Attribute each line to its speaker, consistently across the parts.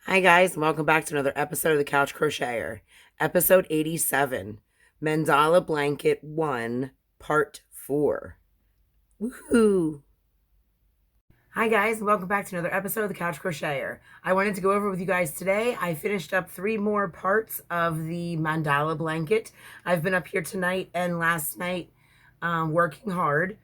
Speaker 1: Hi guys, and welcome back to another episode of the Couch Crocheter. Episode 87, Mandala Blanket 1, Part 4. Woohoo! Hi guys, and welcome back to another episode of the Couch Crocheter. I wanted to go over with you guys today. I finished up 3 more parts of the Mandala Blanket. I've been up here tonight and last night working hard.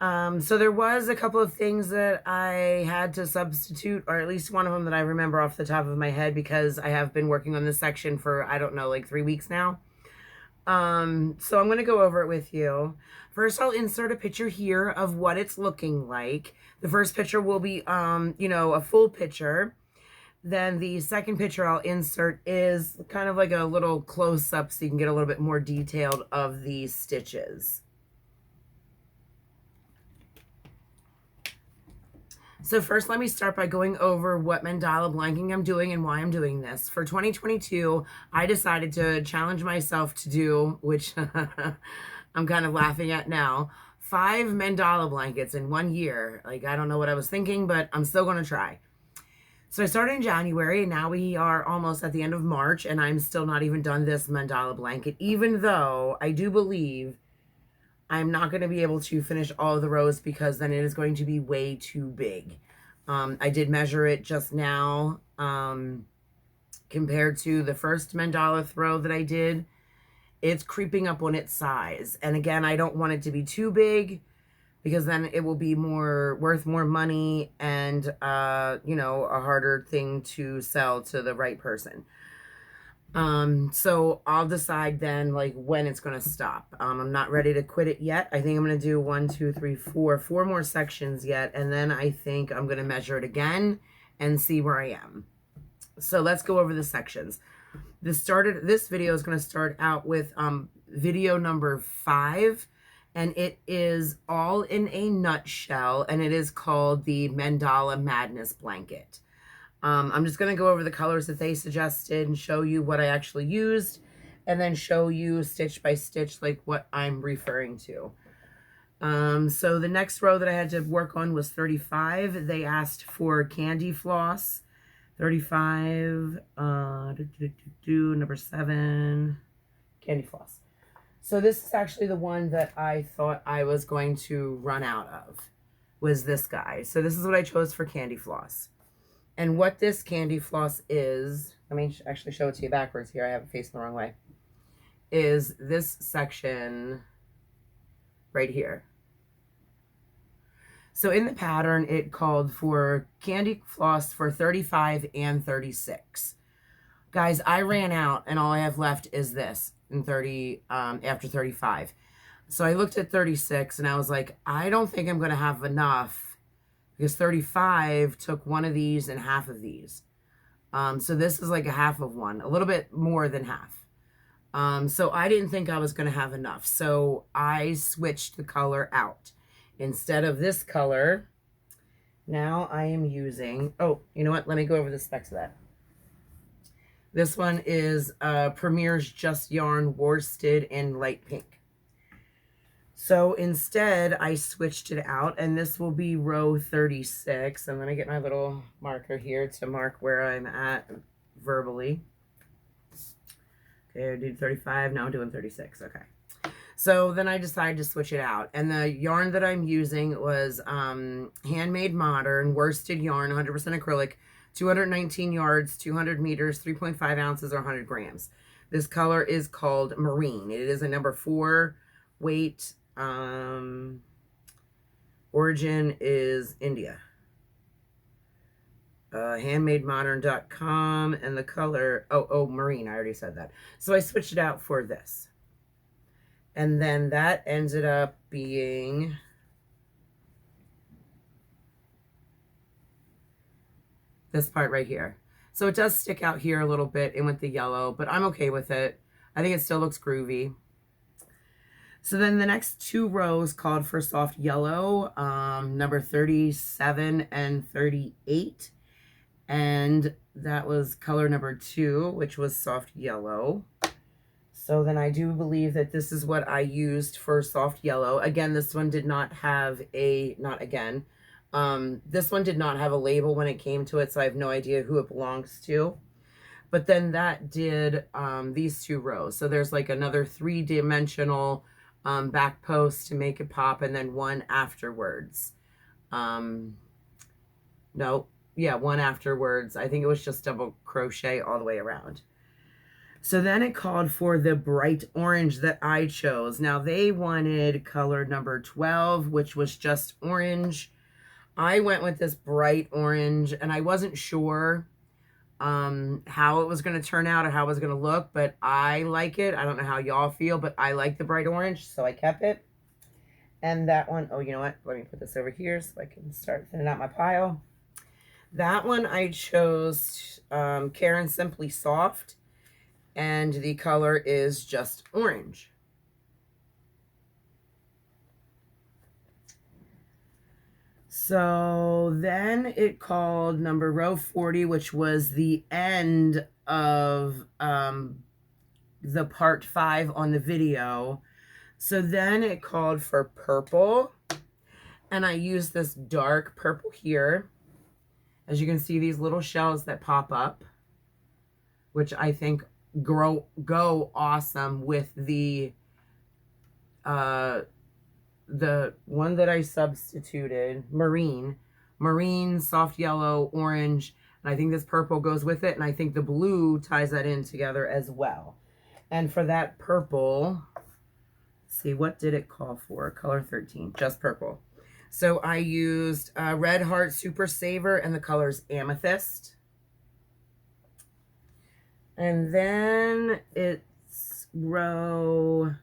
Speaker 1: So there was a couple of things that I had to substitute, or at least one of them that I remember off the top of my head, because I have been working on this section for, I don't know, like 3 weeks now. So I'm going to go over it with you. First, I'll insert a picture here of what it's looking like. The first picture will be, a full picture. Then the second picture I'll insert is kind of like a little close-up so you can get a little bit more detailed of the stitches. So first, let me start by going over what mandala blanking I'm doing and why I'm doing this. For 2022, I decided to challenge myself to do, which I'm kind of laughing at now, 5 mandala blankets in 1 year. Like, I don't know what I was thinking, but I'm still going to try. So I started in January, and now we are almost at the end of March, and I'm still not even done this mandala blanket, even though I do believe I'm not going to be able to finish all of the rows because then it is going to be way too big. I did measure it just now compared to the first mandala throw that I did. It's creeping up on its size. And again, I don't want it to be too big because then it will be worth more money and, a harder thing to sell to the right person. So I'll decide then like when it's going to stop. I'm not ready to quit it yet. I think I'm going to do 1, 2, 3, 4 more sections yet. And then I think I'm going to measure it again and see where I am. So let's go over the sections. This video is going to start out with, video number 5, and it is all in a nutshell, and it is called the Mandala Madness blanket. I'm just going to go over the colors that they suggested and show you what I actually used, and then show you stitch by stitch like what I'm referring to. So the next row that I had to work on was 35. They asked for candy floss. 35, number 7, candy floss. So this is actually the one that I thought I was going to run out of, was this guy. So this is what I chose for candy floss. And what this candy floss is, let me actually show it to you backwards here. I have it facing the wrong way. Is this section right here. So in the pattern, it called for candy floss for 35 and 36. Guys, I ran out and all I have left is this in after 35. So I looked at 36 and I was like, I don't think I'm going to have enough, because 35 took one of these and half of these. So this is like a half of one, a little bit more than half. So I didn't think I was going to have enough. So I switched the color out. Instead of this color, now I am using, oh, you know what? Let me go over the specs of that. This one is Premier's Just Yarn worsted in light pink. So instead, I switched it out, and this will be row 36. I'm going to get my little marker here to mark where I'm at verbally. Okay, I did 35. Now I'm doing 36. Okay. So then I decided to switch it out. And the yarn that I'm using was Handmade Modern worsted yarn, 100% acrylic, 219 yards, 200 meters, 3.5 ounces, or 100 grams. This color is called Marine. It is a number 4 weight. Origin is India. Handmademodern.com, and the color, Marine, I already said that. So I switched it out for this. And then that ended up being this part right here. So it does stick out here a little bit in with the yellow, but I'm okay with it. I think it still looks groovy. So then the next 2 rows called for soft yellow, number 37 and 38. And that was color number 2, which was soft yellow. So then I do believe that this is what I used for soft yellow. Again, this one did not have a, not again, This one did not have a label when it came to it, so I have no idea who it belongs to. But then that did these 2 rows. So there's like another 3-dimensional back post to make it pop, and then one afterwards. No, yeah, one afterwards. I think it was just double crochet all the way around. So then it called for the bright orange that I chose. Now they wanted color number 12, which was just orange. I went with this bright orange, and I wasn't sure how it was going to turn out or how it was going to look, but I like it. I don't know how y'all feel, but I like the bright orange, so I kept it. And that one, oh, you know what? Let me put this over here so I can start thinning out my pile. That one I chose Karen Simply Soft, and the color is just orange. So then it called number row 40, which was the end of the part 5 on the video. So then it called for purple, and I used this dark purple here. As you can see, these little shells that pop up, which I think go awesome with the one that I substituted, marine, soft yellow, orange, and I think this purple goes with it, and I think the blue ties that in together as well. And for that purple, let's see, what did it call for? Color 13, just purple. So I used Red Heart Super Saver, and the color's Amethyst. And then it's row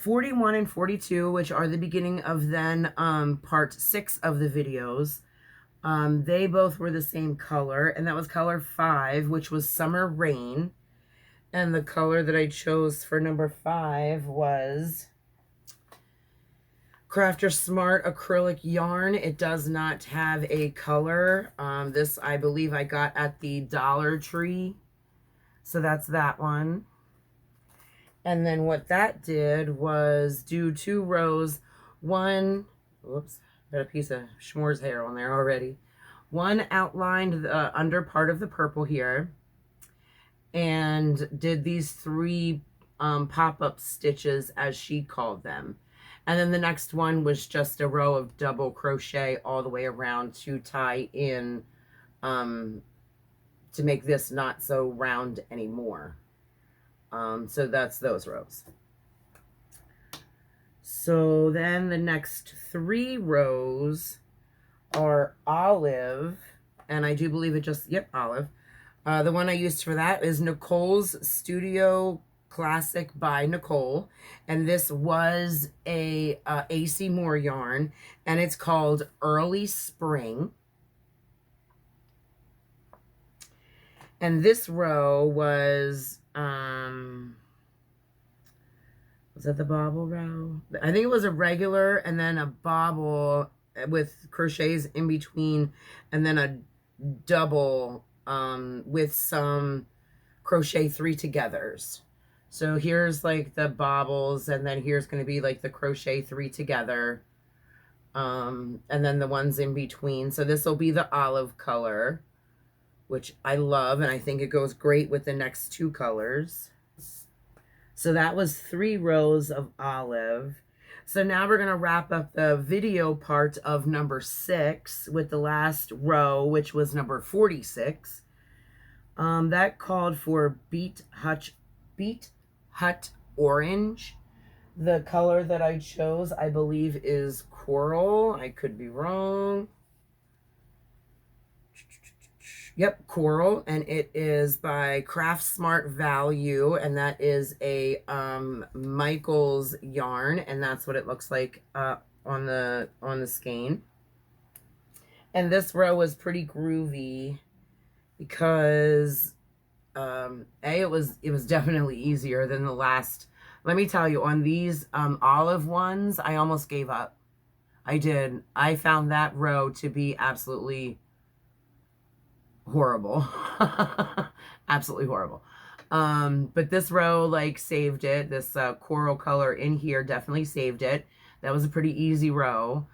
Speaker 1: 41 and 42, which are the beginning of then part 6 of the videos. They both were the same color, and that was color 5, which was Summer Rain. And the color that I chose for number 5 was Crafter Smart Acrylic Yarn. It does not have a color. This, I believe I got at the Dollar Tree. So that's that one. And then what that did was do 2 rows. One, whoops, got a piece of Schmor's hair on there already. One outlined the under part of the purple here, and did these 3 pop-up stitches, as she called them. And then the next one was just a row of double crochet all the way around to tie in, to make this not so round anymore. So that's those rows. So then the next 3 rows are olive, and I do believe it just, yep, olive. The one I used for that is Nicole's Studio Classic by Nicole, and this was a AC Moore yarn, and it's called Early Spring. And this row was that the bobble row? I think it was a regular and then a bobble with crochets in between, and then a double with some crochet 3-togethers. So here's like the bobbles, and then here's going to be like the crochet 3-together, and then the ones in between. So this will be the olive color, which I love, and I think it goes great with the next 2 colors. So that was 3 rows of olive. So now we're going to wrap up the video part of number 6 with the last row, which was number 46. That called for Beet Hut Orange. The color that I chose, I believe, is Coral. I could be wrong. Yep, Coral, and it is by Craft Smart Value, and that is a Michael's yarn, and that's what it looks like on the skein. And this row was pretty groovy because it was definitely easier than the last. Let me tell you, on these olive ones, I almost gave up. I did. I found that row to be absolutely horrible. Absolutely horrible. But this row like saved it. This coral color in here definitely saved it. That was a pretty easy row.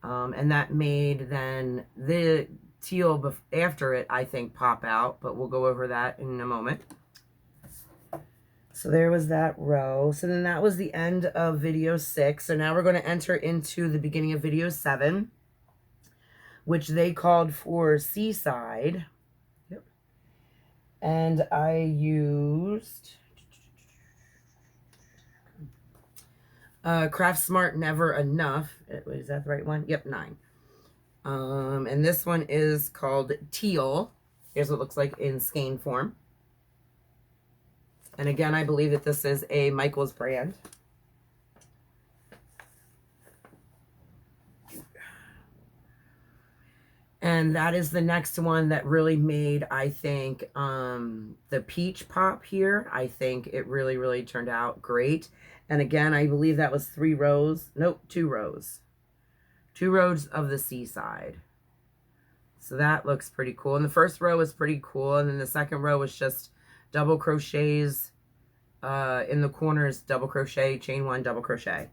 Speaker 1: And that made then the teal after it, I think, pop out, but we'll go over that in a moment. So there was that row. So then that was the end of video 6. So now we're going to enter into the beginning of video 7, which they called for Seaside. Yep. And I used Craft Smart Never Enough. Is that the right one? Yep, 9. And this one is called Teal. Here's what it looks like in skein form. And again, I believe that this is a Michaels brand. And that is the next one that really made, I think, the peach pop here. I think it really, really turned out great. And again, I believe that was 3 rows. Nope, 2 rows. 2 rows of the Seaside. So that looks pretty cool. And the first row was pretty cool. And then the second row was just double crochets in the corners, double crochet, chain 1, double crochet.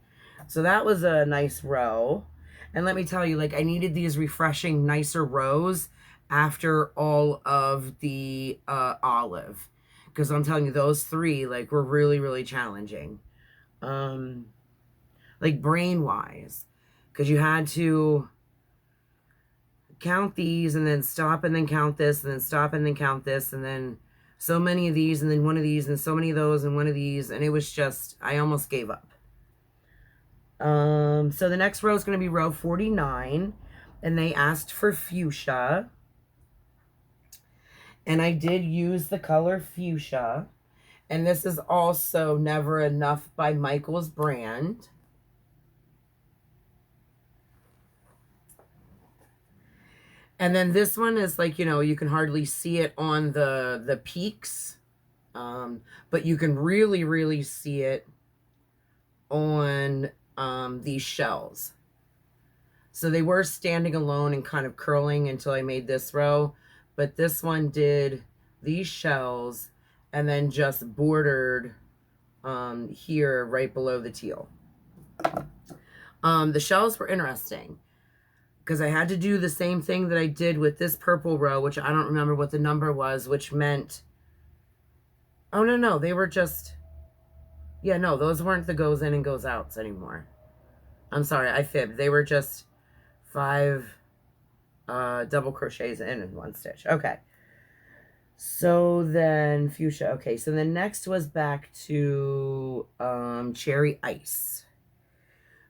Speaker 1: So that was a nice row. And let me tell you, like, I needed these refreshing, nicer rows after all of the olive. Because I'm telling you, those 3, like, were really, really challenging. Like, brain-wise. Because you had to count these and then stop and then count this and then stop and then count this and then so many of these and then one of these and so many of those and one of these. And it was just, I almost gave up. So the next row is going to be row 49, and they asked for fuchsia, and I did use the color fuchsia, and this is also Never Enough by Michaels brand. And then this one is like, you know, you can hardly see it on the peaks, but you can really, really see it on these shells. So they were standing alone and kind of curling until I made this row, but this one did these shells and then just bordered here right below the teal. The shells were interesting because I had to do the same thing that I did with this purple row, which I don't remember what the number was, which meant, oh no, they were just, yeah, no, those weren't the goes in and goes outs anymore. I'm sorry, I fibbed. They were just 5 double crochets in 1 stitch. Okay. So then fuchsia. Okay, so the next was back to Cherry Ice,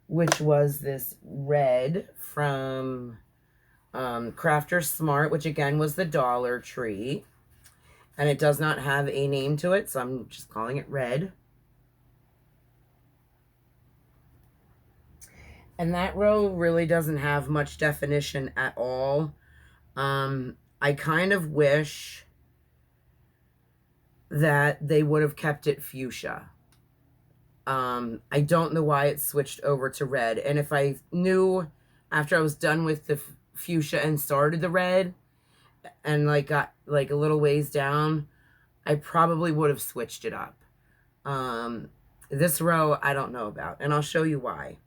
Speaker 1: which was this red from Crafter Smart, which again was the Dollar Tree. And it does not have a name to it, so I'm just calling it red. And that row really doesn't have much definition at all. I kind of wish that they would have kept it fuchsia. I don't know why it switched over to red. And if I knew after I was done with the fuchsia and started the red and like got like a little ways down, I probably would have switched it up. This row I don't know about, and I'll show you why.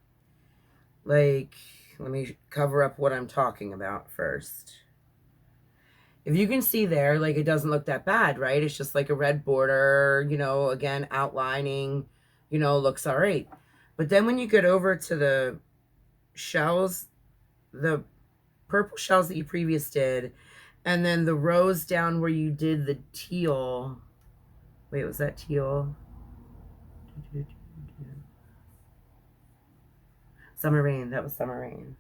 Speaker 1: Like, let me cover up what I'm talking about first. If you can see there, like, it doesn't look that bad, right? It's just like a red border, you know, again, outlining, you know, looks all right. But then when you get over to the shells, the purple shells that you previous did, and then the rows down where you did the teal. Wait, was that teal? Summer Rain. That was Summer Rain.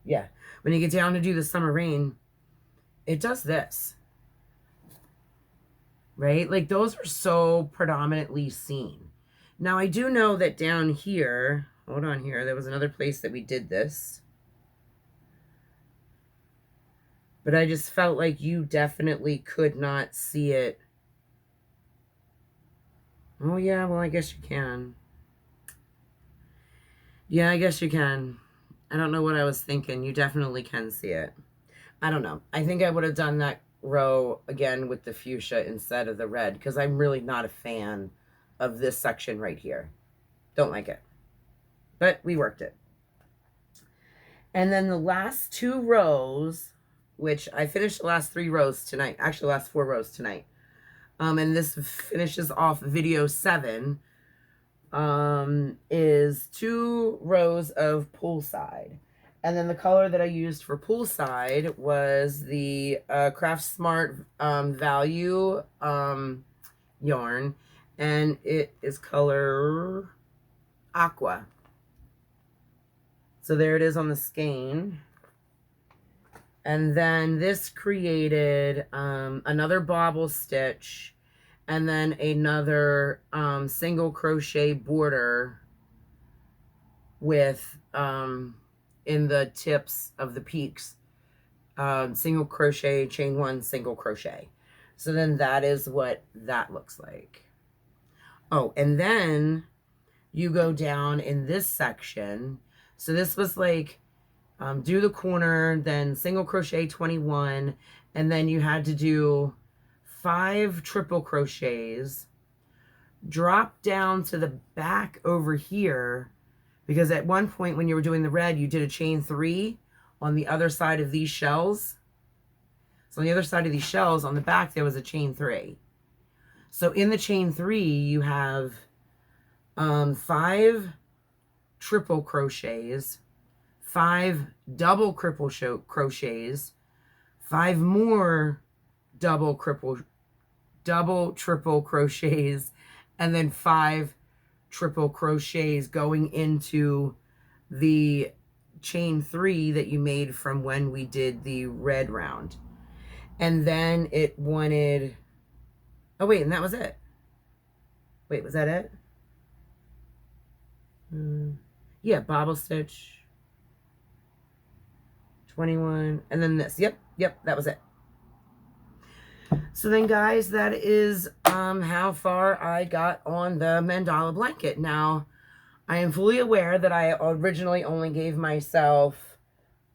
Speaker 1: Yeah. When you get down to do the Summer Rain, it does this. Right? Like, those are so predominantly seen. Now, I do know that down here, hold on here, there was another place that we did this. But I just felt like you definitely could not see it. Oh, yeah, well, I guess you can. Yeah, I guess you can. I don't know what I was thinking. You definitely can see it. I don't know. I think I would have done that row again with the fuchsia instead of the red because I'm really not a fan of this section right here. Don't like it. But we worked it. And then the last 2 rows, which I finished the last 3 rows tonight, actually the last 4 rows tonight. And this finishes off video 7, is 2 rows of poolside. And then the color that I used for poolside was the Craft Smart Value yarn, and it is color aqua. So there it is on the skein. And then this created another bobble stitch, and then another single crochet border with in the tips of the peaks, single crochet, chain 1, single crochet. So then that is what that looks like. Oh, and then you go down in this section. So this was like do the corner, then single crochet 21, and then you had to do 5 triple crochets, drop down to the back over here, because at one point when you were doing the red, you did a chain 3 on the other side of these shells. So on the other side of these shells, on the back, there was a chain 3. So in the chain 3, you have 5 triple crochets, 5 double crochets, 5 more double triple crochets, and then 5 triple crochets going into the chain 3 that you made from when we did the red round. And then it wanted, oh wait, and that was it. Wait, was that it? Yeah, bobble stitch 21, and then this. Yep, that was it. So then, guys, that is how far I got on the mandala blanket. Now, I am fully aware that I originally only gave myself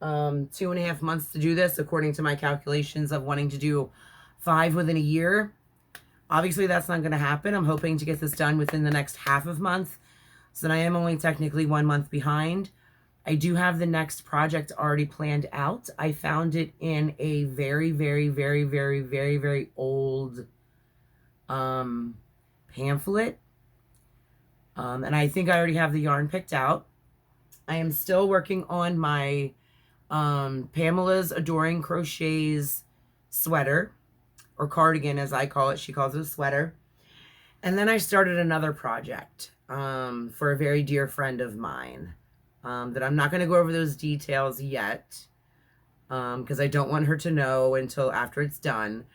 Speaker 1: 2.5 months to do this, according to my calculations of wanting to do 5 within a year. Obviously, that's not going to happen. I'm hoping to get this done within the next half of month. So I am only technically 1 month behind. I do have the next project already planned out. I found it in a very, very, very, very, very, very old pamphlet. And I think I already have the yarn picked out. I am still working on my Pamela's Adoring Crochets sweater, or cardigan as I call it. She calls it a sweater. And then I started another project for a very dear friend of mine that I'm not going to go over those details yet because I don't want her to know until after it's done.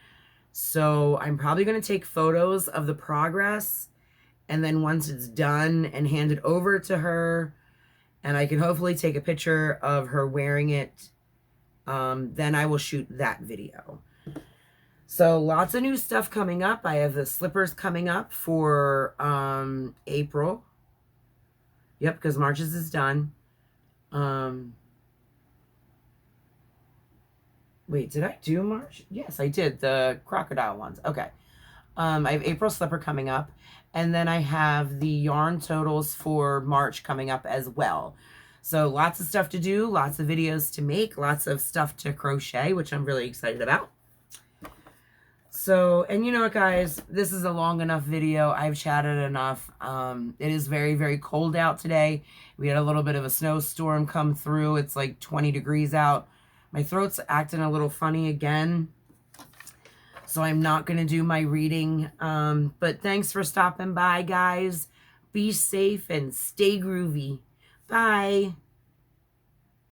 Speaker 1: So I'm probably going to take photos of the progress, and then once it's done and hand it over to her, and I can hopefully take a picture of her wearing it, then I will shoot that video. So lots of new stuff coming up. I have the slippers coming up for April. Yep, because March's is done. Wait, did I do March? Yes, I did. The crocodile ones. Okay. I have April slipper coming up. And then I have the yarn totals for March coming up as well. So lots of stuff to do, lots of videos to make, lots of stuff to crochet, which I'm really excited about. So, and you know what, guys, this is a long enough video. I've chatted enough. It is very, very cold out today. We had a little bit of a snowstorm come through. It's like 20 degrees out. My throat's acting a little funny again, so I'm not going to do my reading. But thanks for stopping by, guys. Be safe and stay groovy. Bye.